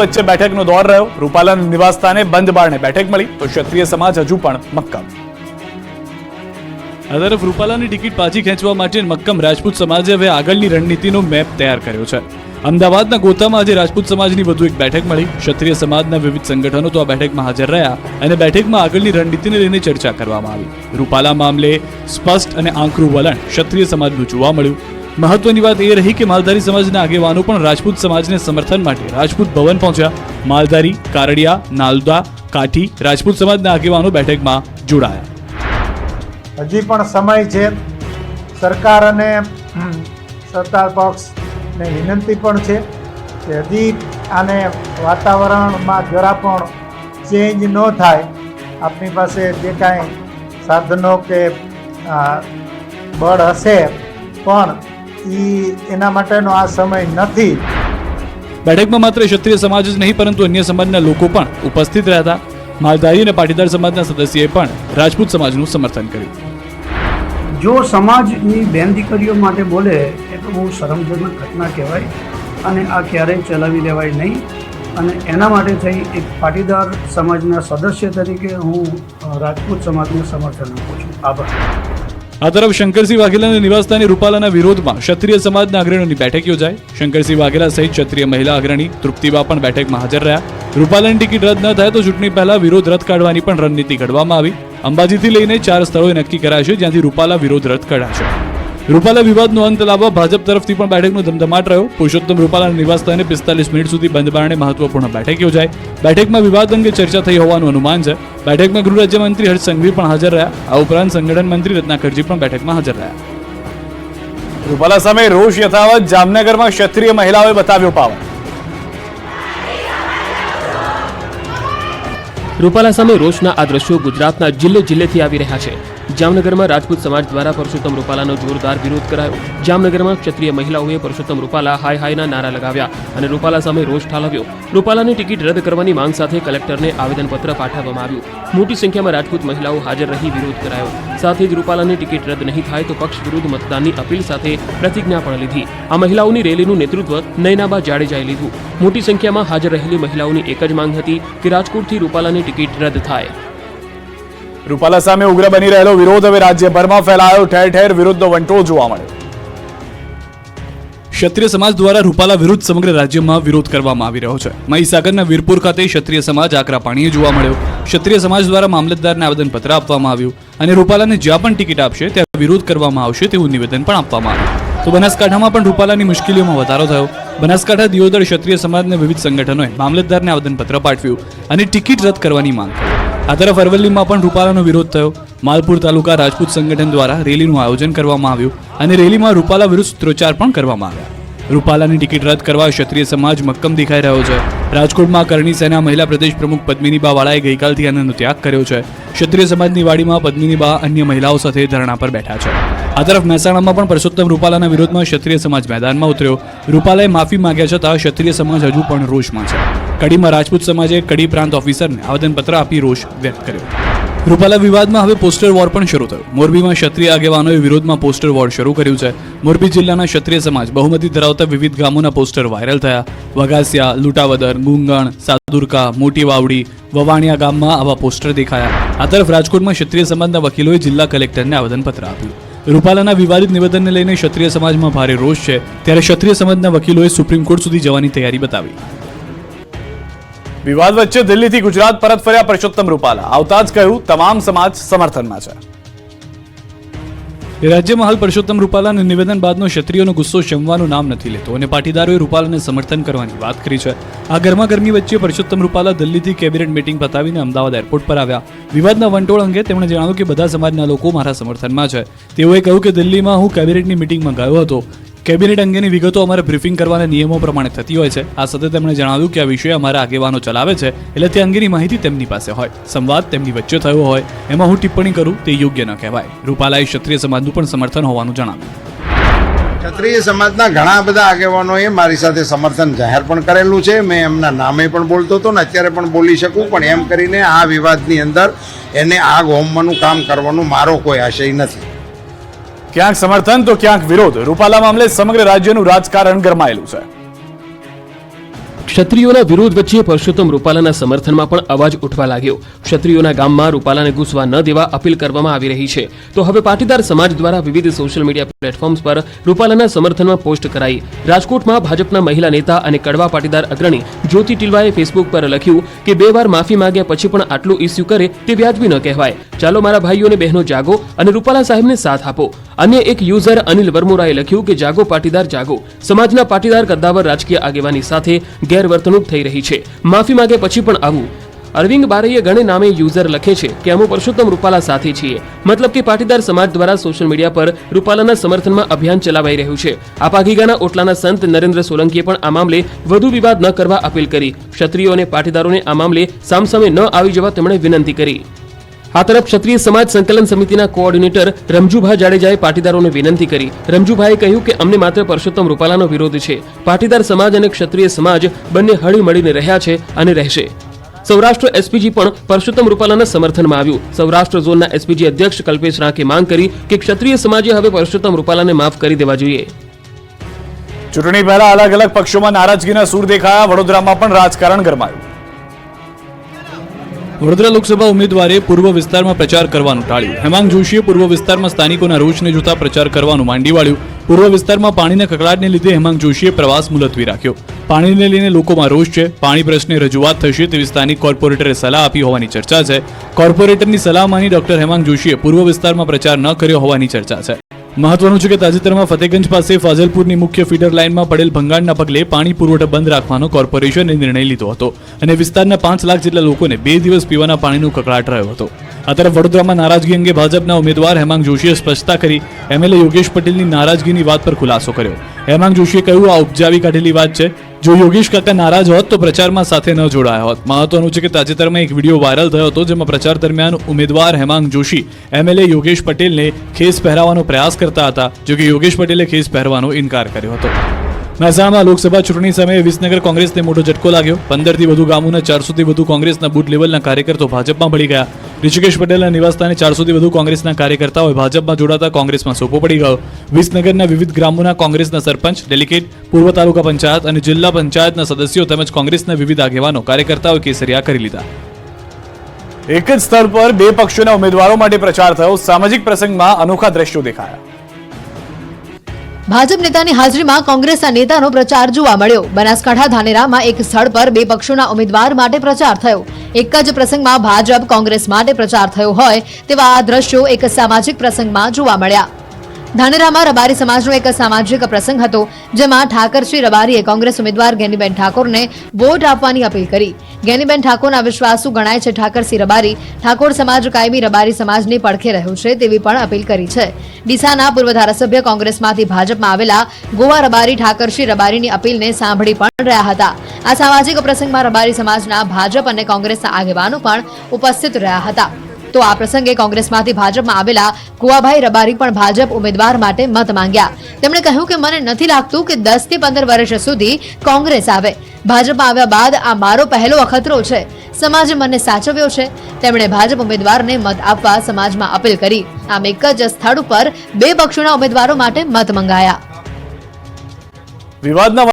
વચ્ચે બેઠકનો દોર રહ્યો. રૂપાલાના નિવાસસ્થાને બંધ બારણે બેઠક મળી તો ક્ષત્રિય સમાજ હજુ પણ મક્કમ. આ તરફ રૂપાલાની ટિકિટ પાછી ખેંચવા માટે મક્કમ રાજપૂત સમાજે હવે આગળની રણનીતિનો મેપ તૈયાર કર્યો છે. અમદાવાદના ગોતામાં આજે રાજપૂત સમાજની વધુ એક બેઠક મળી. ક્ષત્રિય સમાજના વિવિધ સંગઠનો તો આ બેઠકમાં હાજર રહ્યા અને બેઠકમાં આગળની રણનીતિને લઈને ચર્ચા કરવામાં આવી. રૂપાલા મામલે સ્પષ્ટ અને આંકરું વલણ ક્ષત્રિય સમાજનું જોવા મળ્યું. મહત્વની વાત એ રહી કે માલધારી સમાજના આગેવાનો પણ રાજપૂત સમાજને સમર્થન માટે રાજપૂત ભવન પહોંચ્યા. માલધારી, કારડિયા, નાલદા, કાઠી રાજપૂત સમાજના આગેવાનો બેઠકમાં જોડાયા. હજી પણ સમય છે. સરકાર અને સત્તા પક્ષને વિનંતી પણ છે કે હજી આને વાતાવરણમાં જરા પણ ચેન્જ ન થાય. આપણી પાસે જે કાંઈ સાધનો કે બળ હશે પણ એના માટેનો આ સમય નથી. બેઠકમાં માત્ર ક્ષત્રિય સમાજ જ નહીં પરંતુ અન્ય સમાજના લોકો પણ ઉપસ્થિત રહ્યા. માલધારી અને પાટીદાર સમાજના સદસ્યોએ પણ રાજપૂત સમાજનું સમર્થન કર્યું. જો સમાજની બેન દીકરીઓ માટે બોલે એ તો બહુ શરમજનક ઘટના કહેવાય અને આ ક્યારેય ચલાવી લેવાય નહીં. અને એના માટે થઈ એક પાટીદાર સમાજના સદસ્ય તરીકે હું રાજપૂત સમાજને સમર્થન આપું છું. આભાર. આ તરફ શંકરસિંહ વાઘેલાના નિવાસસ્થાને રૂપાલાના વિરોધમાં ક્ષત્રિય સમાજના અગ્રણીઓની બેઠક યોજાઈ. શંકરસિંહ વાઘેલા સહિત ક્ષત્રિય મહિલા અગ્રણી તૃપ્તિબા પણ બેઠકમાં હાજર રહ્યા. રૂપાલાની ટિકિટ રદ ન થાય તો ચૂંટણી પહેલા વિરોધ રદ કાઢવાની પણ રણનીતિ ઘડવામાં આવી. અંબાજીથી લઈને 4 સ્થળોએ નક્કી કરાશે જ્યાંથી રૂપાલા વિરોધ રદ કઢાશે. રૂપાલા વિવાદનો અંત લાવવા ભાજપ તરફથી પણ બેઠકનો ધમધમાટ રહ્યો. પુરુષોત્તમ રૂપાલાના નિવાસસ્થાને 45 મિનિટ સુધી બંધ બારણે મહત્વપૂર્ણ બેઠક યોજાઈ. બેઠકમાં વિવાદ અંગે ચર્ચા થઈ હોવાનું અનુમાન છે. બેઠકમાં ગૃહ રાજ્યમંત્રી હર્ષ સંઘવી પણ હાજર રહ્યા. આ ઉપરાંત સંગઠન મંત્રી રત્નાકરજી પણ બેઠકમાં હાજર રહ્યા. રૂપાલા સામે રોષ યથાવત. જામનગરમાં ક્ષત્રિય મહિલાઓએ બતાવ્યો પાવર. રૂપાલા સામે રોષના આ દ્રશ્યો ગુજરાતના જિલ્લે જિલ્લેથી આવી રહ્યા છે. જામનગરમાં રાજપૂત સમાજ દ્વારા પરસોત્તમ રૂપાલાનો જોરદાર વિરોધ કરાયો. જામનગરમાં ક્ષત્રિય મહિલાઓએ પરસોત્તમ રૂપાલા હાય હાયના નારા લગાવ્યા અને રૂપાલા સામે રોષ ઠાલવ્યો. રૂપાલાની ટિકિટ રદ કરવાની માંગ સાથે કલેક્ટરને આવેદનપત્ર પાઠવવામાં આવ્યું. મોટી સંખ્યામાં રાજપૂત મહિલાઓ હાજર રહી વિરોધ કરાયો. સાથે જ રૂપાલાની ટિકિટ રદ નહીં થાય તો પક્ષ વિરુદ્ધ મતદાનની અપીલ સાથે પ્રતિજ્ઞા પણ લીધી. આ મહિલાઓની રેલીનું નેતૃત્વ નયનાબા જાડેજાએ લીધું. મોટી સંખ્યામાં હાજર રહેલી મહિલાઓની એક જ માંગ હતી કે રાજકોટથી રૂપાલાની ટિકિટ રદ થાય. રૂપાલા સામે ઉગ્ર બની રહેલો વિરોધ હવે રાજ્યભરમાં ફેલાયો. ઠેર ઠેર વિરોધનો વંટોળ જોવા મળ્યો. ક્ષત્રિય સમાજ દ્વારા રૂપાલા વિરુદ્ધ સમગ્ર રાજ્યમાં વિરોધ કરવામાં આવી રહ્યો છે. મહીસાગરના વીરપુર ખાતે ક્ષત્રિય સમાજ આકરા પાણીએ જોવા મળ્યો. ક્ષત્રિય સમાજ દ્વારા મામલતદારને આવેદનપત્ર આપવામાં આવ્યું અને રૂપાલાને જ્યાં પણ ટિકિટ આપશે ત્યાં વિરોધ કરવામાં આવશે તેવું નિવેદન પણ આપવામાં આવ્યું. તો બનાસકાંઠામાં પણ રૂપાલાની મુશ્કેલીઓમાં વધારો થયો. બનાસકાંઠા દિયોદર ક્ષત્રિય સમાજના વિવિધ સંગઠનોએ મામલતદારને આવેદનપત્ર પાઠવ્યું અને ટિકિટ રદ કરવાની માંગ કરી. આ તરફ અરવલ્લીમાં પણ રૂપાલાનો વિરોધ થયો. માલપુર તાલુકા રાજપૂત સંગઠન દ્વારા રેલીનું આયોજન કરવામાં આવ્યું અને રેલીમાં રૂપાલા વિરુદ્ધ સૂત્રોચ્ચાર પણ કરવામાં આવ્યા. રૂપાલાની ટિકિટ રદ કરવા ક્ષત્રિય સમાજ મક્કમ દેખાઈ રહ્યો છે. રાજકોટમાં કરણી સેના મહિલા પ્રદેશ પ્રમુખ પદ્મિનીબા વાળાએ ગઈકાલથી આનંદનો ત્યાગ કર્યો છે. ક્ષત્રિય સમાજની વાડીમાં પદ્મિનીબા અન્ય મહિલાઓ સાથે ધરણા પર બેઠા છે. આ તરફ મહેસાણામાં પણ પરસોત્તમ રૂપાલાના વિરોધમાં ક્ષત્રિય સમાજ મેદાનમાં ઉતર્યો. રૂપાલાએ માફી માંગ્યા છતાં ક્ષત્રિય સમાજ હજુ પણ રોષમાં છે. કડીમાં રાજપૂત સમાજે કડી પ્રાંત ઓફિસરને આવેદનપત્ર આપી રોષ વ્યક્ત કર્યો. રૂપાલા વિવાદમાં હવે પોસ્ટર વોર પણ શરૂ થયો. મોરબીમાં ક્ષત્રિય આગેવાનોએ વિરોધમાં પોસ્ટર વોર શરૂ કર્યું છે. મોરબી જિલ્લાના ક્ષત્રિય સમાજ બહુમતી ધરાવતા વિવિધ ગામોના પોસ્ટર વાયરલ થયા. વઘાસિયા, લુટાવદર, ગુંગણ, સાદુરકા, મોટી વાવડી, વવાણિયા ગામમાં આવા પોસ્ટર દેખાયા. આ તરફ રાજકોટમાં ક્ષત્રિય સમાજના વકીલોએ જિલ્લા કલેક્ટરને આવેદનપત્ર આપ્યું. રૂપાલાના વિવાદિત નિવેદનને લઈને ક્ષત્રિય સમાજમાં ભારે રોષ છે. ત્યારે ક્ષત્રિય સમાજના વકીલોએ સુપ્રીમ કોર્ટ સુધી જવાની તૈયારી બતાવી. વિવાદ વચ્ચે દિલ્હીથી ગુજરાત પરત ફર્યા પરસોત્તમ રૂપાલા. આવતા જ કહ્યું તમામ સમાજ સમર્થનમાં છે. રાજ્યમાં હાલ પરસોત્તમ રૂપાલાના નિવેદન બાદનો ક્ષત્રિયોનો ગુસ્સો શમવાનું નામ નથી લેતો અને પાટીદારોએ રૂપાલાને સમર્થન કરવાની વાત કરી છે. આ ગરમાગરમી વચ્ચે પરસોત્તમ રૂપાલા દિલ્હીથી કેબિનેટ મીટિંગ પતાવીને અમદાવાદ એરપોર્ટ પર આવ્યા. વિવાદના વંટોળ અંગે તેમણે જણાવ્યું કે બધા સમાજના લોકો મારા સમર્થનમાં છે. તેઓએ કહ્યું કે દિલ્હીમાં હું કેબિનેટની મીટિંગમાં ગયો હતો. કેબિનેટ અંગેની વિગતો અમારે બ્રીફિંગ કરવાના નિયમો પ્રમાણે થતી હોય છે. આ સાથે તેમણે જણાવ્યું કે આ વિષય અમારા આગેવાનો ચલાવે છે એટલે તે અંગેની માહિતી તેમની પાસે હોય. સંવાદ તેમની વચ્ચે થયો હોય એમાં હું ટિપ્પણી કરું તે યોગ્ય ન કહેવાય. રૂપાલાએ ક્ષત્રિય સમાજનું પણ સમર્થન હોવાનું જણાવ્યું. ક્ષત્રિય સમાજના ઘણા બધા આગેવાનોએ મારી સાથે સમર્થન જાહેર પણ કરેલું છે. મેં એમના નામે પણ બોલતો હતો ને અત્યારે પણ બોલી શકું, પણ એમ કરીને આ વિવાદની અંદર એને આગ હોમવાનું કામ કરવાનો મારો કોઈ આશય નથી. ક્યાંક સમર્થન તો ક્યાંક વિરોધ. રૂપાલા મામલે સમગ્ર રાજ્યનું રાજકારણ ગરમાયેલું છે. ક્ષત્રિયોના વિરોધ વચ્ચે પરસોત્તમ રૂપાલાના સમર્થનમાં પણ અવાજ ઉઠવા લાગ્યો. ક્ષત્રિયોના ગામમાં રૂપાલાને ઘૂસવા ન દેવા અપીલ કરવામાં આવી રહી છે. તો હવે પાટીદાર સમાજ દ્વારા વિવિધ સોશિયલ મીડિયા પ્લેટફોર્મ્સ પર રૂપાલાના સમર્થનમાં પોસ્ટ કરાઈ. રાજકોટમાં ભાજપના મહિલા નેતા અને કડવા પાટીદાર અગ્રણી જ્યોતિ ટિલવાએ ફેસબુક પર લખ્યું કે 2 વાર માફી માંગ્યા પછી પણ આટલું ઇસ્યુ કરે તે વ્યાજબી ન કહેવાય. ચાલો મારા ભાઈઓ અને બહેનો જાગો અને રૂપાલા સાહેબને સાથ આપો. અન્ય એક યુઝર અનિલ વરમોરાએ લખ્યું કે જાગો પાટીદાર જાગો. સમાજના પાટીદાર કદ્દાવર રાજકીય આગેવાની સાથે ગેરવર્તણૂક થઈ રહી છે. માફી માંગે પછી પણ આવું. અરવિંદ બારૈયા ગણે નામે યુઝર લખે છે કે અમે પરસોત્તમ રૂપાલા સાથે છીએ. મતલબ કે પાટીદાર સમાજ દ્વારા સોશિયલ મીડિયા પર રૂપાલાના સમર્થનમાં અભિયાન ચલાવાઈ રહ્યું છે. આ પાઘીગાના ઓટલાના સંત નરેન્દ્ર સોલંકીએ પણ આ મામલે વધુ વિવાદ ન કરવા અપીલ કરી. ક્ષત્રિયો અને પાટીદારોને આ મામલે સામસામે ન આવી જવા તેમણે વિનંતી કરી. આ તરફ ક્ષત્રિય સમાજ સંકલન સમિતિના કોઓર્ડિનેટર રમજુભા જાડેજાએ પાટીદારોને વિનંતી કરી. રમજુભાઈએ કહ્યું કે અમને માત્ર પરસોત્તમ રૂપાલાનો વિરોધ છે. પાટીદાર સમાજ અને ક્ષત્રિય સમાજ બંને હળી મળીને રહ્યા છે અને રહેશે. સૌરાષ્ટ્ર એસપીજી પણ પરસોત્તમ રૂપાલાના સમર્થનમાં આવ્યું. સૌરાષ્ટ્ર ઝોનના એસપીજી અધ્યક્ષ કલ્પેશ રાંકે માંગ કરી કે ક્ષત્રિય સમાજે હવે પરસોત્તમ રૂપાલાને માફ કરી દેવા જોઈએ. ચૂંટણી પહેલા અલગ અલગ પક્ષોમાં નારાજગીના સૂર દેખાયા. વડોદરામાં પણ રાજકારણ ગરમાયું. વડોદરા લોકસભા ઉમેદવારે પૂર્વ વિસ્તારમાં પ્રચાર કરવાનું ટાળ્યું. હેમાંગ જોશીએ પૂર્વ વિસ્તારમાં સ્થાનિકોના રોષને જોતા પ્રચાર કરવાનું માંડી વાળ્યું. પૂર્વ વિસ્તારમાં પાણીના કકળાટને લીધે હેમાંગ જોશીએ પ્રવાસ મુલતવી રાખ્યો. પાણીને લઈને લોકોમાં રોષ છે. પાણી પ્રશ્ને રજૂઆત થશે તેવી સ્થાનિક કોર્પોરેટરે સલાહ આપી હોવાની ચર્ચા છે. કોર્પોરેટરની સલાહ માની ડોક્ટર હેમાંગ જોશીએ પૂર્વ વિસ્તારમાં પ્રચાર ન કર્યો હોવાની ચર્ચા છે. મહત્વનું છે કે તાજેતરમાં ફતેગંજ પાસે ફાઝલપુરની મુખ્ય ફીડર લાઇનમાં પડેલ ભંગાણના પગલે પાણી પુરવઠો બંધ રાખવાનો કોર્પોરેશને નિર્ણય લીધો હતો અને વિસ્તારના 5 લાખ જેટલા લોકોને 2 દિવસ પીવાના પાણીનો કકળાટ રહ્યો હતો. આ તરફ વડોદરામાં નારાજગી અંગે ભાજપના ઉમેદવાર હેમાંગ જોશીએ સ્પષ્ટતા કરી. એમએલએ યોગેશ પટેલની નારાજગીની વાત પર ખુલાસો કર્યો. હેમાંગ જોશીએ કહ્યું, આ ઉપજાવી કાઢેલી વાત છે. જો યોગેશ કાકા નારાજ હોત તો પ્રચારમાં સાથે ન જોડાયા હોત. મહત્વનું છે કે તાજેતરમાં એક વિડીયો વાયરલ થયો હતો જેમાં પ્રચાર દરમિયાન ઉમેદવાર હેમાંગ જોશી એમએલએ યોગેશ પટેલને ખેસ પહેરાવવાનો પ્રયાસ કરતા હતા, જો કે યોગેશ પટેલે ખેસ પહેરવાનો ઇનકાર કર્યો હતો. મહેસાણામાં લોકસભા ચૂંટણી સમયે વિસનગર કોંગ્રેસને મોટો ઝટકો લાગ્યો. 15થી વધુ ગામોના 400થી વધુ કોંગ્રેસના બૂથ લેવલના કાર્યકર્તાઓ ભાજપમાં ભળી ગયા. ઋષિકેશ પટેલના નિવાસસ્થાને 400થી વધુ કોંગ્રેસના કાર્યકર્તાઓએ ભાજપમાં જોડાતા કોંગ્રેસમાં સોપો પડી ગયો. વિસનગરના વિવિધ ગ્રામોના કોંગ્રેસના સરપંચ, ડેલિગેટ, પૂર્વ તાલુકા પંચાયત અને જિલ્લા પંચાયતના સદસ્યો તેમજ કોંગ્રેસના વિવિધ આગેવાનો કાર્યકર્તાઓએ કેસરિયા કરી લીધા. એક જ સ્થળ પર 2 પક્ષોના ઉમેદવારો માટે પ્રચાર થયો. સામાજિક પ્રસંગમાં અનોખા દ્રશ્યો દેખાયા. ભાજપ નેતાની હાજરીમાં કોંગ્રેસના નેતાનો પ્રચાર જોવા મળ્યો. બનાસકાંઠા ધાનેરામાં એક સ્થળ પર 2 પક્ષોના ઉમેદવાર માટે પ્રચાર થયો. એક જ પ્રસંગમાં ભાજપ કોંગ્રેસ માટે પ્રચાર થયો હોય તેવા આ દ્રશ્યો એક સામાજિક પ્રસંગમાં જોવા મળ્યા. ધાનેરામાં રબારી સમાજનો એક સામાજિક પ્રસંગ હતો જેમાં ઠાકરશ્રી રબારીએ કોંગ્રેસ ઉમેદવાર ગેનીબેન ઠાકોરને વોટ આપવાની અપીલ કરી. ગેનીબેન ઠાકોરના વિશ્વાસુ ગણાય છે ઠાકરસિંહ રબારી. ઠાકોર સમાજ કાયમી રબારી સમાજની પડખે રહ્યો છે તેવી પણ અપીલ કરી છે. ડીસાના પૂર્વ ધારાસભ્ય કોંગ્રેસમાંથી ભાજપમાં આવેલા ગોવા રબારી ઠાકરસિંહ રબારીની અપીલને સાંભળી પણ રહ્યા હતા. આ સામાજિક પ્રસંગમાં રબારી સમાજના ભાજપ અને કોંગ્રેસના આગેવાનો પણ ઉપસ્થિત રહ્યા હતા. તો આ પ્રસંગે કોંગ્રેસમાંથી ભાજપમાં આવેલા કુવાભાઈ રબારી પણ ભાજપ ઉમેદવાર માટે મત માંગ્યા. તેમણે કહ્યું કે મને નથી લાગતું કે 10 થી 15 વર્ષ સુધી કોંગ્રેસ આવે. ભાજપમાં આવ્યા બાદ આ મારો પહેલો અખતરો છે. સમાજે મને સાચવ્યો છે. તેમણે ભાજપ ઉમેદવારને મત આપવા સમાજમાં અપીલ કરી. આમ એક જ સ્થળ ઉપર 2 પક્ષોના ઉમેદવારો માટે મત મંગાયા. વિવાદના